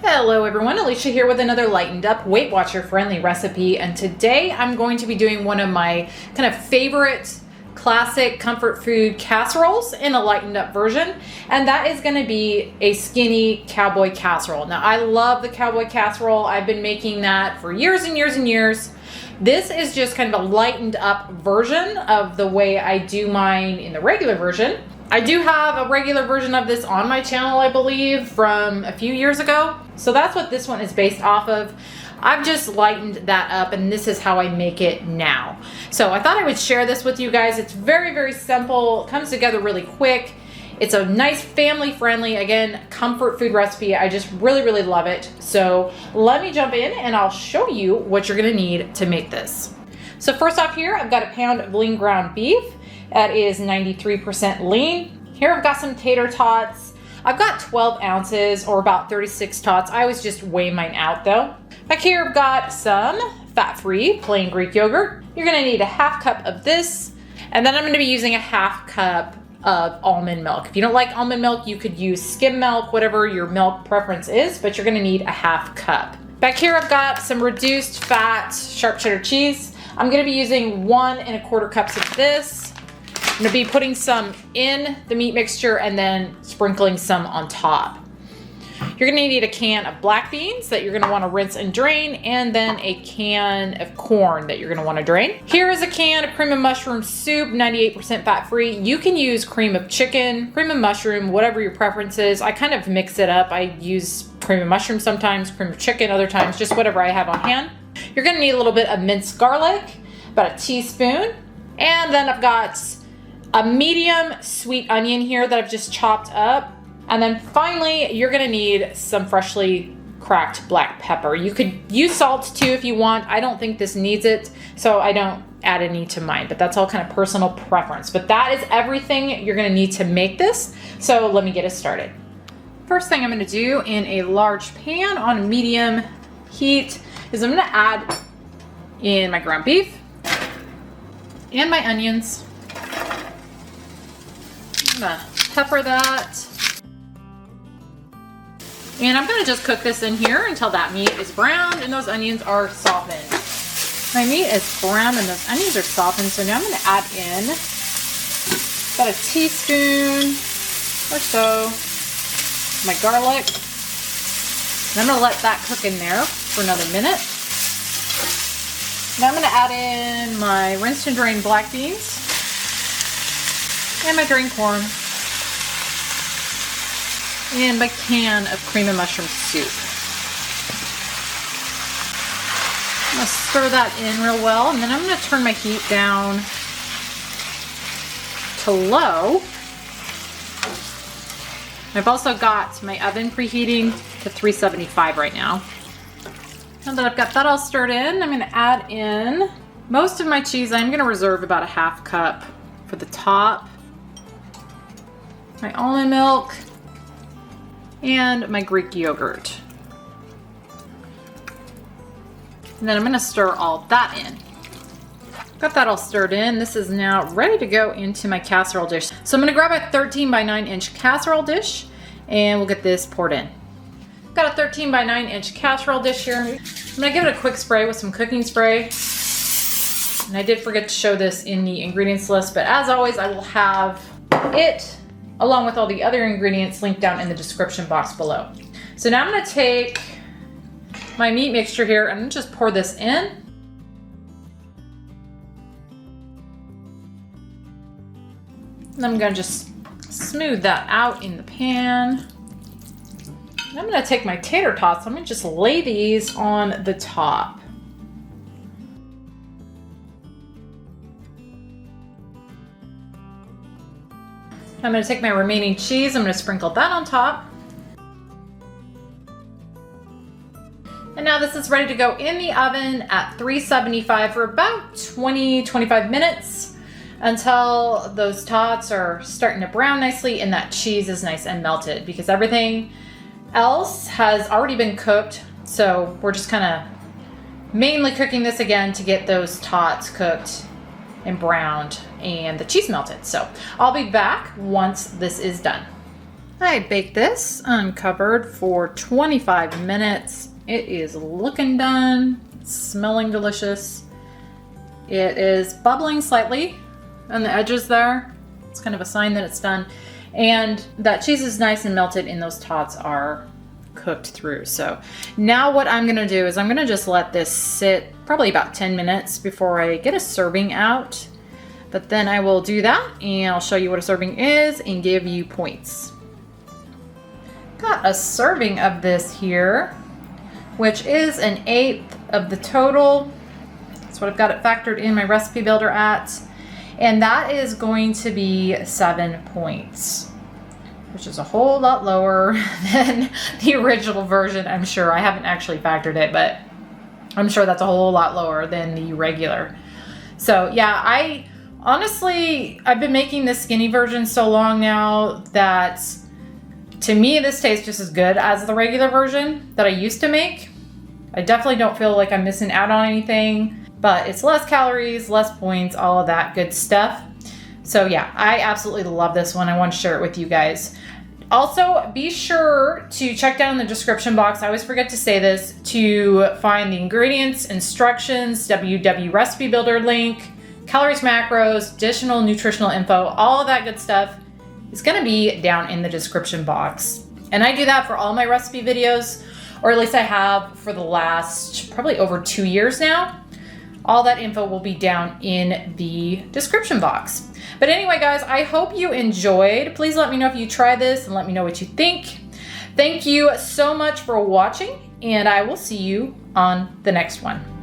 Hello everyone, Alicia here with another Lightened Up Weight Watcher friendly recipe, and today I'm going to be doing one of my kind of favorite classic comfort food casseroles in a lightened up version, and that is going to be a skinny cowboy casserole. Now I love the cowboy casserole. I've been making that for years and years and years. This is just kind of a lightened up version of the way I do mine in the regular version. I do have a regular version of this on my channel, I believe, from a few years ago. So that's what this one is based off of. I've just lightened that up, and this is how I make it now. So I thought I would share this with you guys. It's very, very simple. It comes together really quick. It's a nice family friendly, again, comfort food recipe. I just really, really love it. So let me jump in and I'll show you what you're gonna need to make this. So first off here, I've got a pound of lean ground beef. That is 93% lean. Here I've got some tater tots. I've got 12 ounces or about 36 tots. I always just weigh mine out though. Back here I've got some fat-free plain Greek yogurt. You're gonna need a half cup of this. And then I'm gonna be using a half cup of almond milk. If you don't like almond milk, you could use skim milk, whatever your milk preference is, but you're gonna need a half cup. Back here I've got some reduced fat sharp cheddar cheese. I'm gonna be using 1 1/4 cups of this. I'm gonna be putting some in the meat mixture and then sprinkling some on top. You're gonna need a can of black beans that you're gonna wanna rinse and drain, and then a can of corn that you're gonna wanna drain. Here is a can of cream of mushroom soup, 98% fat-free. You can use cream of chicken, cream of mushroom, whatever your preference is. I kind of mix it up. I use cream of mushroom sometimes, cream of chicken other times, just whatever I have on hand. You're gonna need a little bit of minced garlic, about a teaspoon, and then I've got a medium sweet onion here that I've just chopped up. And then finally, you're gonna need some freshly cracked black pepper. You could use salt too if you want. I don't think this needs it, so I don't add any to mine, but that's all kind of personal preference. But that is everything you're gonna need to make this. So let me get us started. First thing I'm gonna do in a large pan on medium heat is I'm gonna add in my ground beef and my onions. I'm gonna pepper that. And I'm gonna just cook this in here until that meat is browned and those onions are softened. My meat is browned and those onions are softened, so now I'm gonna add in about a teaspoon or so my garlic. And I'm gonna let that cook in there for another minute. Now I'm gonna add in my rinsed and drained black beans and my drained corn, and my can of cream and mushroom soup. I'm gonna stir that in real well, and then I'm gonna turn my heat down to low. I've also got my oven preheating to 375 right now. Now that I've got that all stirred in, I'm gonna add in most of my cheese. I'm gonna reserve about a half cup for the top, my almond milk, and my Greek yogurt. And then I'm gonna stir all that in. Got that all stirred in. This is now ready to go into my casserole dish. So I'm gonna grab a 13 by 9 inch casserole dish and we'll get this poured in. Got a 13 by 9 inch casserole dish here. I'm gonna give it a quick spray with some cooking spray. And I did forget to show this in the ingredients list, but as always, I will have it along with all the other ingredients linked down in the description box below. So now I'm gonna take my meat mixture here and just pour this in. And I'm gonna just smooth that out in the pan. And I'm gonna take my tater tots, I'm gonna just lay these on the top. I'm gonna take my remaining cheese, I'm gonna sprinkle that on top. And now this is ready to go in the oven at 375 for about 20-25 minutes until those tots are starting to brown nicely and that cheese is nice and melted, because everything else has already been cooked. So we're just kind of mainly cooking this again to get those tots cooked and browned and the cheese melted. So I'll be back once this is done. I baked this uncovered for 25 minutes. It is looking done, it's smelling delicious. It is bubbling slightly on the edges there. It's kind of a sign that it's done. And that cheese is nice and melted and those tots are cooked through. So now what I'm gonna do is I'm gonna just let this sit probably about 10 minutes before I get a serving out. But then I will do that and I'll show you what a serving is and give you points. Got a serving of this here, which is 1/8 of the total. That's what I've got it factored in my recipe builder at. And that is going to be 7 points, which is a whole lot lower than the original version, I'm sure. I haven't actually factored it, but I'm sure that's a whole lot lower than the regular. So yeah, I've been making this skinny version so long now that to me, this tastes just as good as the regular version that I used to make. I definitely don't feel like I'm missing out on anything, but it's less calories, less points, all of that good stuff. So yeah, I absolutely love this one. I want to share it with you guys. Also, be sure to check down in the description box. I always forget to say this, to find the ingredients, instructions, WW recipe builder link, calories, macros, additional nutritional info, all of that good stuff is going to be down in the description box. And I do that for all my recipe videos, or at least I have for the last probably over 2 years now. All that info will be down in the description box. But anyway, guys, I hope you enjoyed. Please let me know if you try this and let me know what you think. Thank you so much for watching, and I will see you on the next one.